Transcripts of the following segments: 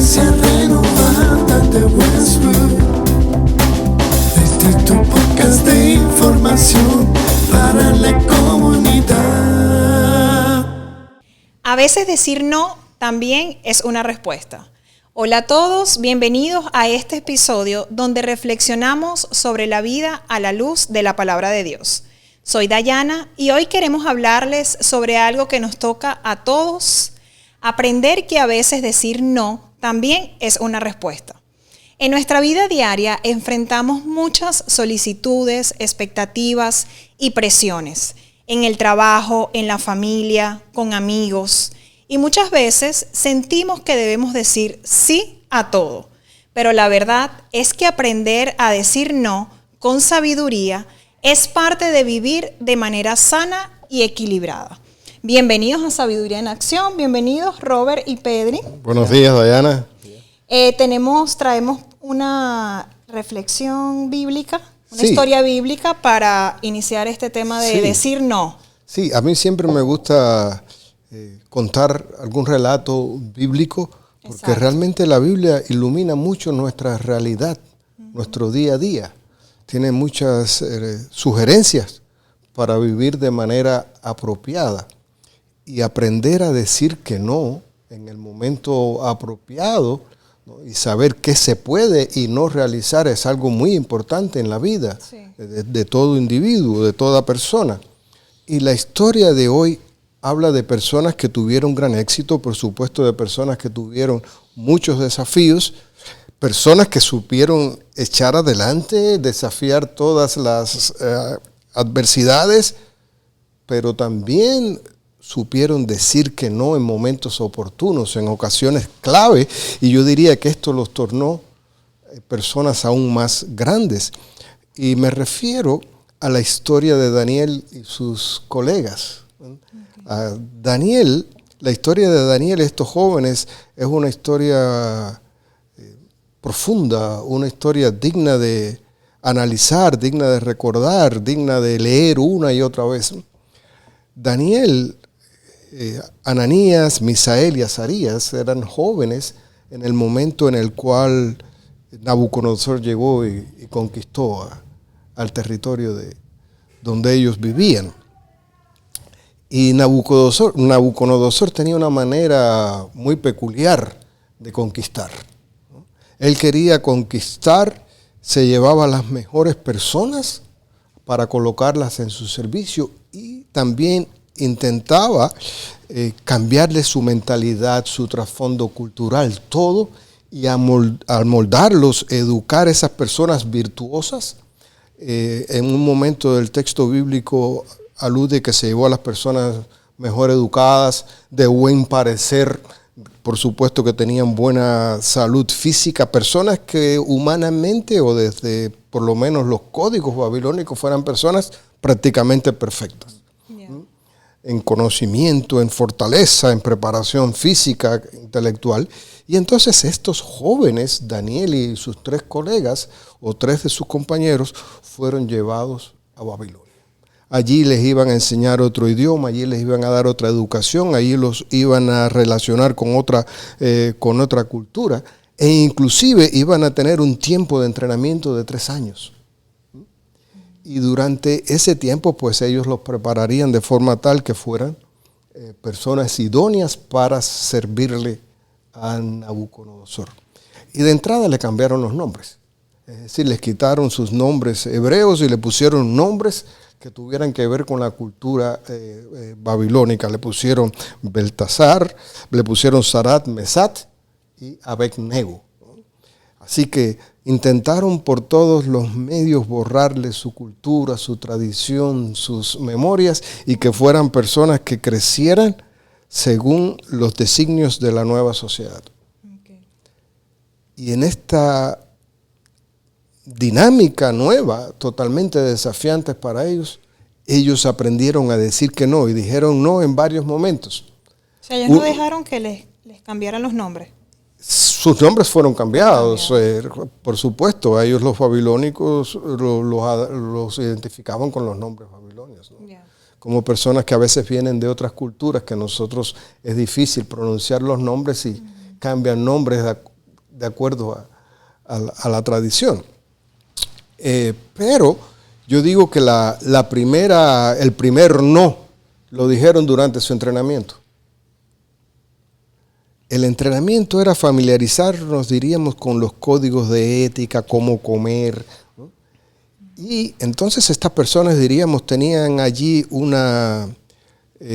Iglesia Renovada de Westwood. Este es tu podcast de información para la comunidad. A veces decir no también es una respuesta. Hola a todos, bienvenidos a este episodio donde reflexionamos sobre la vida a la luz de la palabra de Dios. Soy Dayana y hoy queremos hablarles sobre algo que nos toca a todos, aprender que a veces decir no también es una respuesta. En nuestra vida diaria enfrentamos muchas solicitudes, expectativas y presiones, en el trabajo, en la familia, con amigos, y muchas veces sentimos que debemos decir sí a todo, pero la verdad es que aprender a decir no con sabiduría es parte de vivir de manera sana y equilibrada. Bienvenidos a Sabiduría en Acción, bienvenidos Robert y Pedri. Buenos días, Dayana. Traemos una reflexión bíblica, una Sí. historia bíblica para iniciar este tema de Sí. decir no. Sí, a mí siempre me gusta contar algún relato bíblico, porque Exacto. realmente la Biblia ilumina mucho nuestra realidad, nuestro día a día. Tiene muchas sugerencias para vivir de manera apropiada y aprender a decir que no en el momento apropiado, ¿no? Y saber qué se puede y no realizar es algo muy importante en la vida de todo individuo, de toda persona. Y la historia de hoy habla de personas que tuvieron gran éxito, por supuesto de personas que tuvieron muchos desafíos, personas que supieron echar adelante, desafiar todas las adversidades, pero también supieron decir que no en momentos oportunos, en ocasiones clave, y yo diría que esto los tornó personas aún más grandes. Y me refiero a la historia de Daniel y sus colegas. Daniel, la historia de Daniel y estos jóvenes es una historia profunda, una historia digna de analizar, digna de recordar, digna de leer una y otra vez. Daniel, Ananías, Misael y Azarías eran jóvenes en el momento en el cual Nabucodonosor llegó y conquistó al territorio donde ellos vivían. Y Nabucodonosor tenía una manera muy peculiar de conquistar, ¿no? Él quería conquistar, se llevaba a las mejores personas para colocarlas en su servicio y también intentaba cambiarle su mentalidad, su trasfondo cultural, todo, y al moldarlos, educar a esas personas virtuosas. En un momento del texto bíblico alude que se llevó a las personas mejor educadas, de buen parecer, por supuesto que tenían buena salud física, personas que humanamente o desde por lo menos los códigos babilónicos fueran personas prácticamente perfectas. Yeah. En conocimiento, en fortaleza, en preparación física, intelectual. Y entonces estos jóvenes, Daniel y sus tres colegas o tres de sus compañeros, fueron llevados a Babilonia. Allí les iban a enseñar otro idioma, allí les iban a dar otra educación, allí los iban a relacionar con otra cultura e inclusive iban a tener un tiempo de entrenamiento de 3 años. Y durante ese tiempo pues ellos los prepararían de forma tal que fueran personas idóneas para servirle a Nabucodonosor. Y de entrada le cambiaron los nombres, es decir, les quitaron sus nombres hebreos y le pusieron nombres que tuvieran que ver con la cultura babilónica. Le pusieron Beltasar, le pusieron Sarat, Mesat y Abednego. Así que intentaron por todos los medios borrarle su cultura, su tradición, sus memorias y que fueran personas que crecieran según los designios de la nueva sociedad. Okay. Y en esta dinámica nueva, totalmente desafiante para ellos, ellos aprendieron a decir que no y dijeron no en varios momentos. O sea, ellos no dejaron que les cambiaran los nombres. Sus nombres fueron cambiados, por supuesto. A ellos los babilónicos los identificaban con los nombres babilonios, ¿no? Yeah. Como personas que a veces vienen de otras culturas que nosotros es difícil pronunciar los nombres y cambian nombres de acuerdo a la tradición. Pero yo digo que el primer no lo dijeron durante su entrenamiento. El entrenamiento era familiarizarnos, diríamos, con los códigos de ética, cómo comer, ¿no? Y entonces estas personas, diríamos, tenían allí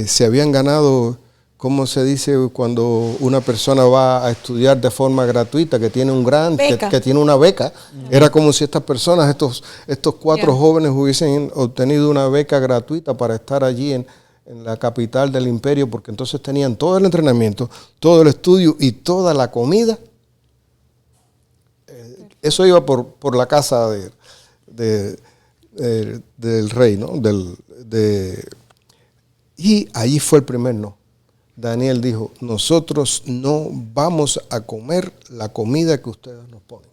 se habían ganado, ¿cómo se dice cuando una persona va a estudiar de forma gratuita, que tiene un grant, que tiene una beca? Era como si estas personas, estos 4 jóvenes hubiesen obtenido una beca gratuita para estar allí en la capital del imperio, porque entonces tenían todo el entrenamiento, todo el estudio y toda la comida. Eso iba por la casa del rey, ¿no? Y allí fue el primer no. Daniel dijo, nosotros no vamos a comer la comida que ustedes nos ponen.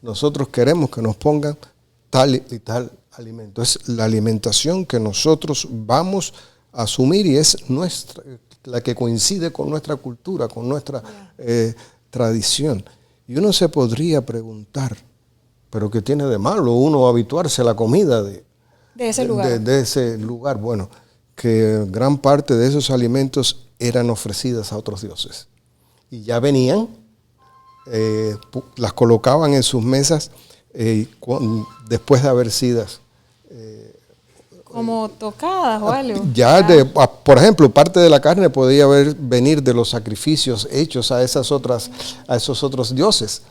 Nosotros queremos que nos pongan tal y tal alimento. Es la alimentación que nosotros vamos a asumir y es la que coincide con nuestra cultura, con nuestra tradición. Y uno se podría preguntar, ¿pero qué tiene de malo uno habituarse a la comida de ese lugar? De ese lugar. Bueno, que gran parte de esos alimentos eran ofrecidas a otros dioses. Y ya venían, las colocaban en sus mesas después de haber sido como tocadas o algo. Por ejemplo, parte de la carne podía venir de los sacrificios hechos a esos otros dioses.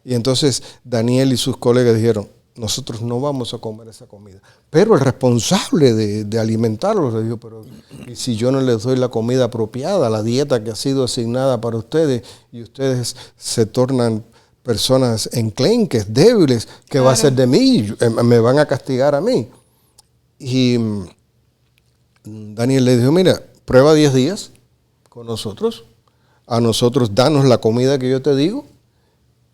Y entonces Daniel y sus colegas dijeron, nosotros no vamos a comer esa comida. Pero el responsable de alimentarlos le dijo, pero ¿y si yo no les doy la comida apropiada, la dieta que ha sido asignada para ustedes, y ustedes se tornan personas enclenques, débiles, ¿qué va a hacer de mí? Me van a castigar a mí. Y Daniel le dijo, mira, prueba 10 días con nosotros, a nosotros danos la comida que yo te digo,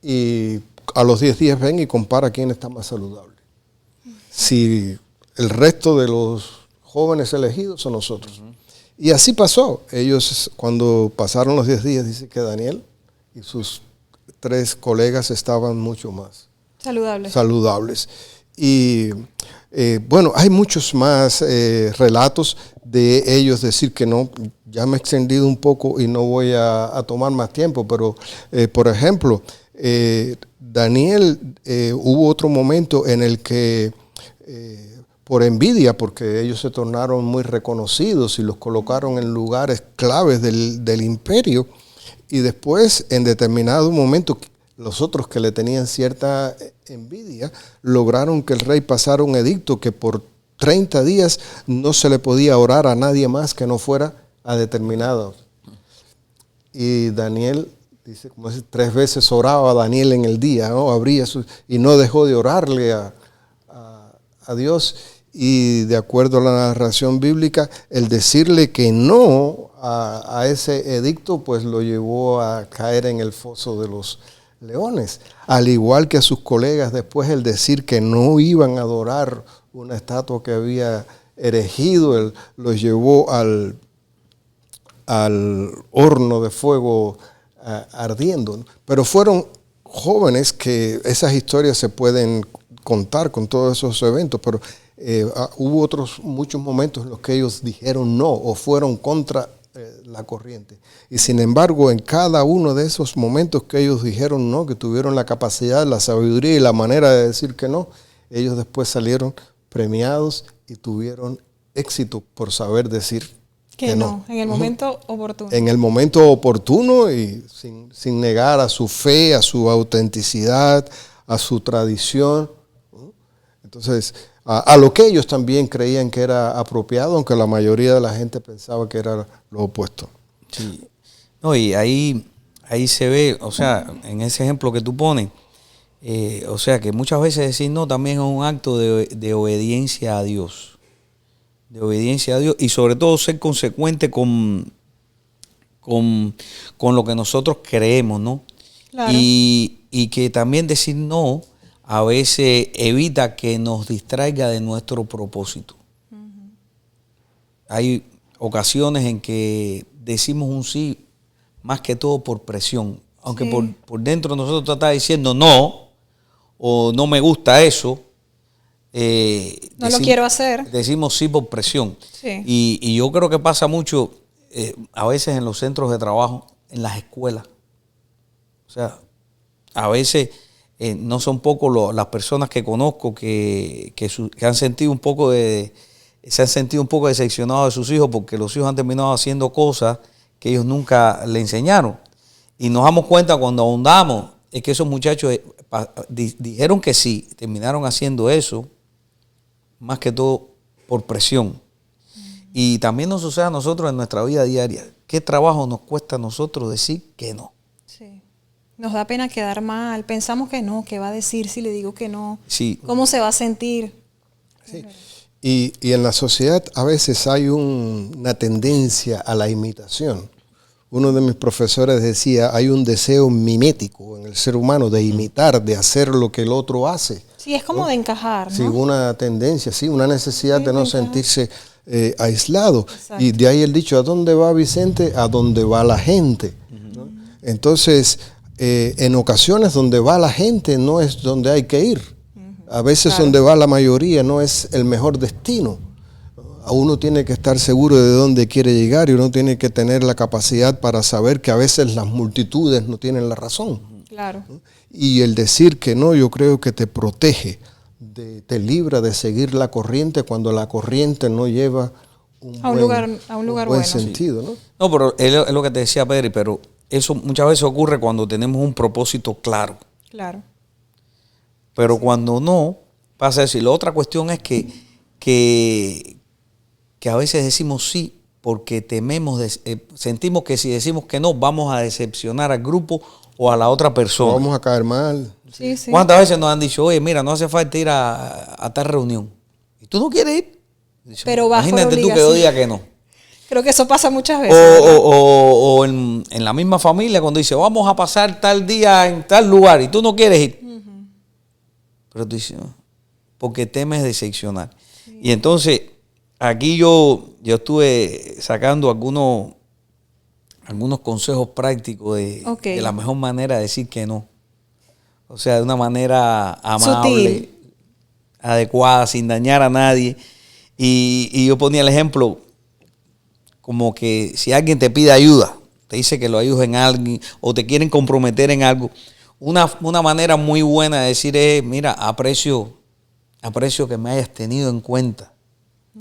y a los 10 días ven y compara quién está más saludable. Si el resto de los jóvenes elegidos o nosotros. Y así pasó. Ellos, cuando pasaron los 10 días, dice que Daniel y sus 3 colegas estaban mucho más saludables. Y bueno, hay muchos más relatos de ellos decir que no. Ya me he extendido un poco y no voy a tomar más tiempo, pero por ejemplo, Daniel, hubo otro momento en el que por envidia, porque ellos se tornaron muy reconocidos y los colocaron en lugares claves del imperio, y después en determinado momento los otros que le tenían cierta envidia lograron que el rey pasara un edicto que por 30 días no se le podía orar a nadie más que no fuera a determinados. Y Daniel dice, como dice, 3 veces oraba Daniel en el día, ¿no? Y no dejó de orarle a Dios. Y de acuerdo a la narración bíblica, el decirle que no a ese edicto, pues lo llevó a caer en el foso de los leones. Al igual que a sus colegas, después el decir que no iban a adorar una estatua que había erigido, él los llevó al horno de fuego ardiendo, ¿no? Pero fueron jóvenes que esas historias se pueden contar con todos esos eventos, pero hubo muchos momentos en los que ellos dijeron no o fueron contra la corriente. Y sin embargo, en cada uno de esos momentos que ellos dijeron no, que tuvieron la capacidad, la sabiduría y la manera de decir que no, ellos después salieron premiados y tuvieron éxito por saber decir que no. En el momento oportuno. En el momento oportuno y sin negar a su fe, a su autenticidad, a su tradición. Entonces, a lo que ellos también creían que era apropiado, aunque la mayoría de la gente pensaba que era lo opuesto. Sí. No, y ahí se ve, o sea, en ese ejemplo que tú pones, o sea, que muchas veces decir no también es un acto de obediencia a Dios. De obediencia a Dios y sobre todo ser consecuente con lo que nosotros creemos, ¿no? Claro. Y que también decir no a veces evita que nos distraiga de nuestro propósito. Uh-huh. Hay ocasiones en que decimos un sí más que todo por presión. aunque Sí. por dentro nosotros tratamos diciendo no, o no me gusta eso, No lo quiero hacer. decimos sí por presión. Sí. Y yo creo que pasa mucho a veces en los centros de trabajo, en las escuelas. O sea, a veces no son pocos las personas que conozco que han sentido un poco se han sentido un poco decepcionados de sus hijos porque los hijos han terminado haciendo cosas que ellos nunca le enseñaron. Y nos damos cuenta cuando ahondamos, es que esos muchachos dijeron que sí, terminaron haciendo eso, más que todo por presión. Y también nos sucede a nosotros en nuestra vida diaria. ¿Qué trabajo nos cuesta a nosotros decir que no? Sí. Nos da pena quedar mal. Pensamos que no, ¿qué va a decir si le digo que no? Sí. ¿Cómo se va a sentir? Sí. Y en la sociedad a veces hay una tendencia a la imitación. Uno de mis profesores decía, hay un deseo mimético en el ser humano de imitar, de hacer lo que el otro hace. Sí, es como de encajar, ¿no? Sí, una tendencia, sí, una necesidad Sí, de no de encajar. sentirse aislado. Exacto. Y de ahí el dicho, ¿a dónde va Vicente? A dónde va la gente. ¿No? Entonces, en ocasiones donde va la gente no es donde hay que ir. A veces Claro. donde va la mayoría no es el mejor destino. Uno tiene que estar seguro de dónde quiere llegar y uno tiene que tener la capacidad para saber que a veces las multitudes no tienen la razón. Claro. Y el decir que no, yo creo que te protege, te libra de seguir la corriente cuando la corriente no lleva A un lugar buen bueno. sentido, ¿no? No, pero es lo que te decía Pedri, pero eso muchas veces ocurre cuando tenemos un propósito claro. Claro. Pero cuando no, pasa eso. Y la otra cuestión es que a veces decimos sí porque sentimos que si decimos que no, vamos a decepcionar al grupo o a la otra persona. Vamos a caer mal. Sí, sí. ¿Cuántas veces nos han dicho, oye, mira, no hace falta ir a tal reunión? ¿Y tú no quieres ir? Dice, Pero vas por imagínate tú que yo obligación. diga que no. Creo que eso pasa muchas veces. ¿verdad? O en la misma familia cuando dice, vamos a pasar tal día en tal lugar y tú no quieres ir. Pero tú dices, "No", porque temes decepcionar. Y entonces, aquí yo estuve sacando algunos consejos prácticos Ok. de la mejor manera de decir que no. O sea, de una manera amable, Sutil. adecuada, sin dañar a nadie. Y yo ponía el ejemplo como que si alguien te pide ayuda, te dice que lo ayudes en alguien o te quieren comprometer en algo, una manera muy buena de decir es, mira, aprecio que me hayas tenido en cuenta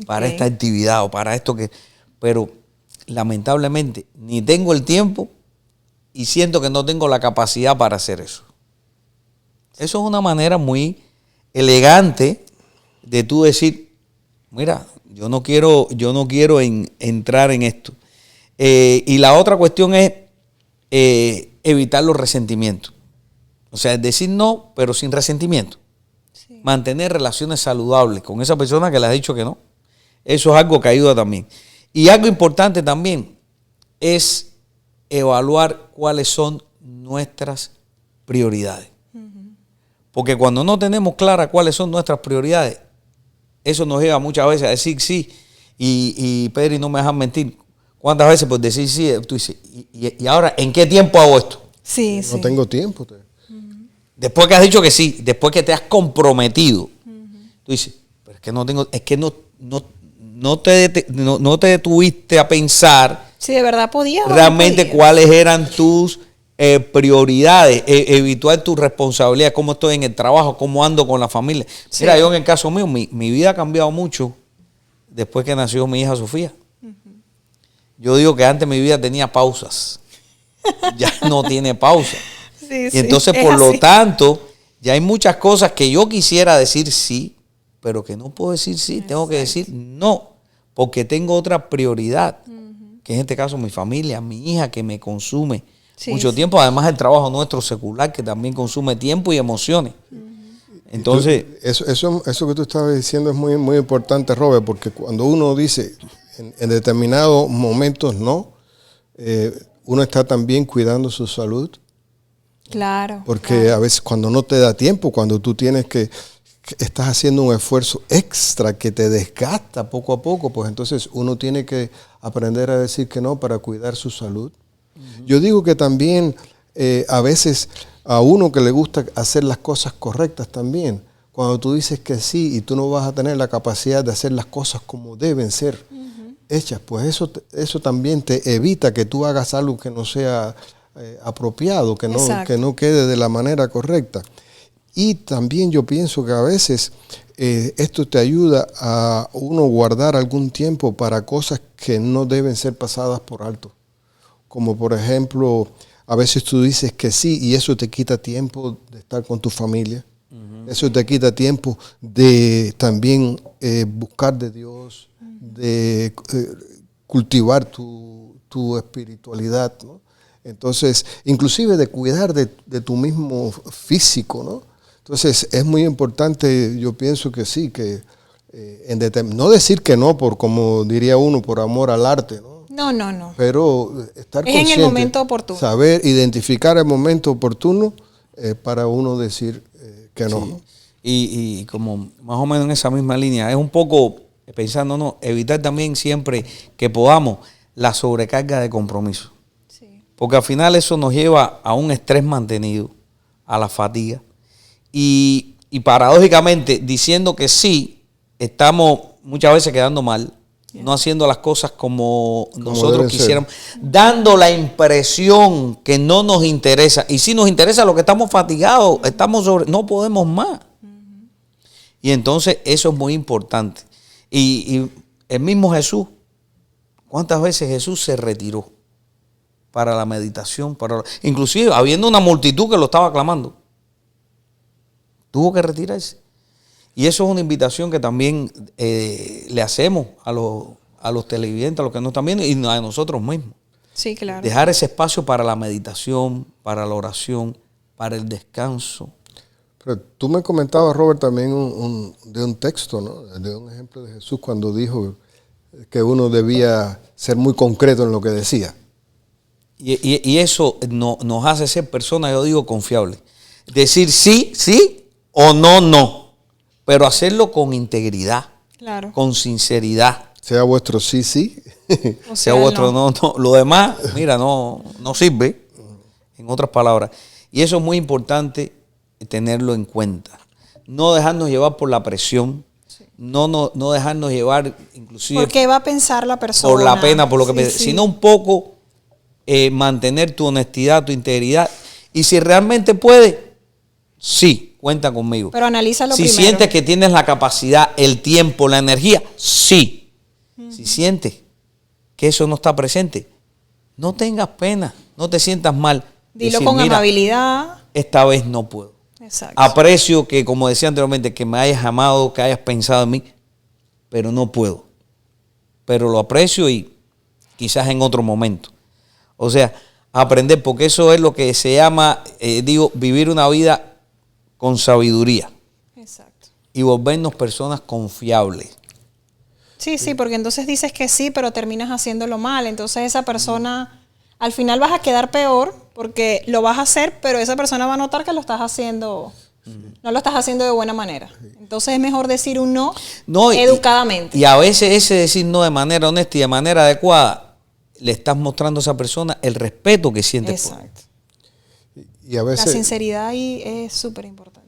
para Ok. esta actividad o para esto pero lamentablemente ni tengo el tiempo y siento que no tengo la capacidad para hacer eso. Eso es una manera muy elegante de tú decir, mira, yo no quiero entrar en esto. Y la otra cuestión es evitar los resentimientos. O sea, es decir no, pero sin resentimiento. Sí. Mantener relaciones saludables con esa persona que le ha dicho que no. Eso es algo que ayuda también. Y algo importante también es evaluar cuáles son nuestras prioridades. Porque cuando no tenemos claras cuáles son nuestras prioridades, eso nos lleva muchas veces a decir sí. Y Pedri, no me dejas mentir. ¿Cuántas veces por decir sí, tú dices, y ahora, ¿en qué tiempo hago esto? Sí, sí. No tengo tiempo. Después que has dicho que sí, después que te has comprometido, tú dices, pero es que no tengo, es que no te detuviste a pensar Sí, de verdad podía. o no realmente podía. cuáles eran tus prioridades, evitar tu responsabilidad, cómo estoy en el trabajo, cómo ando con la familia. Sí. Mira, yo en el caso mío, mi vida ha cambiado mucho después que nació mi hija Sofía. Yo digo que antes mi vida tenía pausas, ya no tiene pausa. Sí, Y sí, entonces, es por lo así. tanto, ya hay muchas cosas que yo quisiera decir sí, pero que no puedo decir sí, tengo que decir no, porque tengo otra prioridad, que en este caso mi familia, mi hija, que me consume Sí, mucho sí. tiempo, además el trabajo nuestro secular, que también consume tiempo y emociones. Entonces, Eso que tú estabas diciendo es muy, muy importante, Robert, porque cuando uno dice en determinados momentos no, uno está también cuidando su salud, Claro. porque claro. a veces cuando no te da tiempo, cuando tú tienes que estás haciendo un esfuerzo extra que te desgasta poco a poco, pues entonces uno tiene que aprender a decir que no para cuidar su salud. Yo digo que también a veces a uno que le gusta hacer las cosas correctas también, cuando tú dices que sí y tú no vas a tener la capacidad de hacer las cosas como deben ser hechas, pues eso también te evita que tú hagas algo que no sea apropiado, que no quede de la manera correcta. Y también yo pienso que a veces esto te ayuda a uno guardar algún tiempo para cosas que no deben ser pasadas por alto. Como por ejemplo, a veces tú dices que sí y eso te quita tiempo de estar con tu familia. Eso te quita tiempo de también buscar de Dios, de cultivar tu espiritualidad, ¿no? Entonces, inclusive de cuidar de tu mismo físico, ¿no? Entonces, es muy importante, yo pienso que sí, que no decir que no, como diría uno, por amor al arte, ¿no? No. Pero estar es consciente, en el momento oportuno. saber identificar el momento oportuno para uno decir que no. Sí. Y como más o menos en esa misma línea, es un poco pensando, no, evitar también siempre que podamos la sobrecarga de compromiso. Sí. Porque al final eso nos lleva a un estrés mantenido, a la fatiga. Y paradójicamente, diciendo que sí, estamos muchas veces quedando mal, no haciendo las cosas como nosotros quisiéramos, dando la impresión que no nos interesa. Y si nos interesa lo que estamos fatigados, no podemos más. Y entonces eso es muy importante. Y el mismo Jesús, ¿cuántas veces Jesús se retiró para la meditación? Inclusive habiendo una multitud que lo estaba clamando, tuvo que retirarse. Y eso es una invitación que también le hacemos a los televidentes, a los que nos están viendo y a nosotros mismos. Sí, claro. Dejar ese espacio para la meditación, para la oración, para el descanso. Pero tú me comentabas, Robert, también de un texto, ¿no? De un ejemplo de Jesús cuando dijo que uno debía ser muy concreto en lo que decía. Y eso nos hace ser personas, yo digo, confiables. Decir sí, sí o no, no. Pero hacerlo con integridad, claro, con sinceridad. Sea vuestro sí, sí. O Sea vuestro no, no. Lo demás, mira, no sirve, en otras palabras. Y eso es muy importante tenerlo en cuenta. No dejarnos llevar por la presión, sí, no dejarnos llevar inclusive por qué va a pensar la persona, por la pena, por lo que sí. sino un poco mantener tu honestidad, tu integridad. Y si realmente puedes, sí, cuenta conmigo. Pero analízalo si primero. Si sientes que tienes la capacidad, el tiempo, la energía, sí. Si sientes que eso no está presente, no tengas pena, no te sientas mal. Dilo con amabilidad. Esta vez no puedo. Exacto. Aprecio que, como decía anteriormente, que me hayas amado, que hayas pensado en mí, pero no puedo. Pero lo aprecio y quizás en otro momento. O sea, aprender, porque eso es lo que se llama, vivir una vida con sabiduría. Exacto. Y volvernos personas confiables. Sí, porque entonces dices que sí, pero terminas haciéndolo mal. Entonces esa persona, al final vas a quedar peor porque lo vas a hacer, pero esa persona va a notar que lo estás haciendo, no lo estás haciendo de buena manera. Entonces es mejor decir un no educadamente. Y a veces ese decir no de manera honesta y de manera adecuada, le estás mostrando a esa persona el respeto que sientes. Exacto. Y a veces, la sinceridad ahí es súper importante.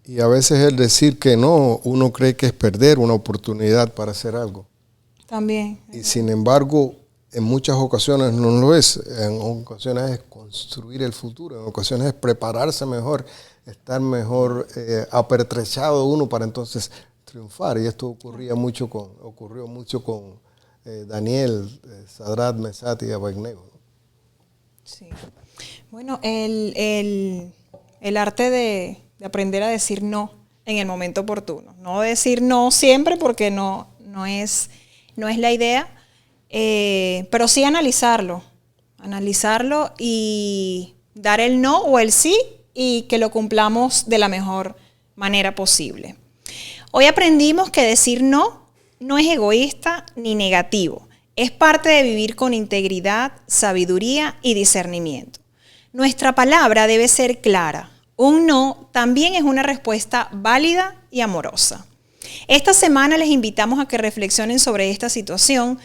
Y a veces el decir que no, uno cree que es perder una oportunidad para hacer algo. También. Y sin embargo, en muchas ocasiones no lo es. En ocasiones es construir el futuro, en ocasiones es prepararse mejor, estar mejor apertrechado uno para entonces triunfar. Y esto ocurrió mucho con Daniel, Sadrat, Mesat y Abednego. Sí. Bueno, el arte de aprender a decir no en el momento oportuno. No decir no siempre porque no es la idea, pero sí analizarlo y dar el no o el sí y que lo cumplamos de la mejor manera posible. Hoy aprendimos que decir no es egoísta ni negativo. Es parte de vivir con integridad, sabiduría y discernimiento. Nuestra palabra debe ser clara. Un no también es una respuesta válida y amorosa. Esta semana les invitamos a que reflexionen sobre esta situación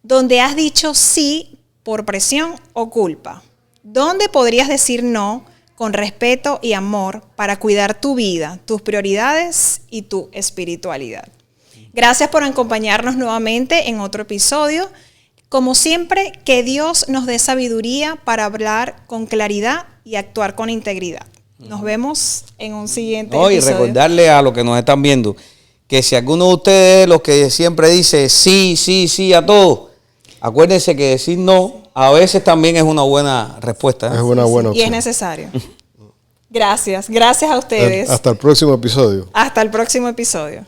donde has dicho sí por presión o culpa. ¿Dónde podrías decir no con respeto y amor para cuidar tu vida, tus prioridades y tu espiritualidad? Gracias por acompañarnos nuevamente en otro episodio. Como siempre, que Dios nos dé sabiduría para hablar con claridad y actuar con integridad. Nos vemos en un siguiente episodio. Y recordarle a los que nos están viendo que si alguno de ustedes, los que siempre dice sí, sí, sí a todo, acuérdense que decir no a veces también es una buena respuesta. Es una buena opción. Y es necesario. Gracias a ustedes. Hasta el próximo episodio. Hasta el próximo episodio.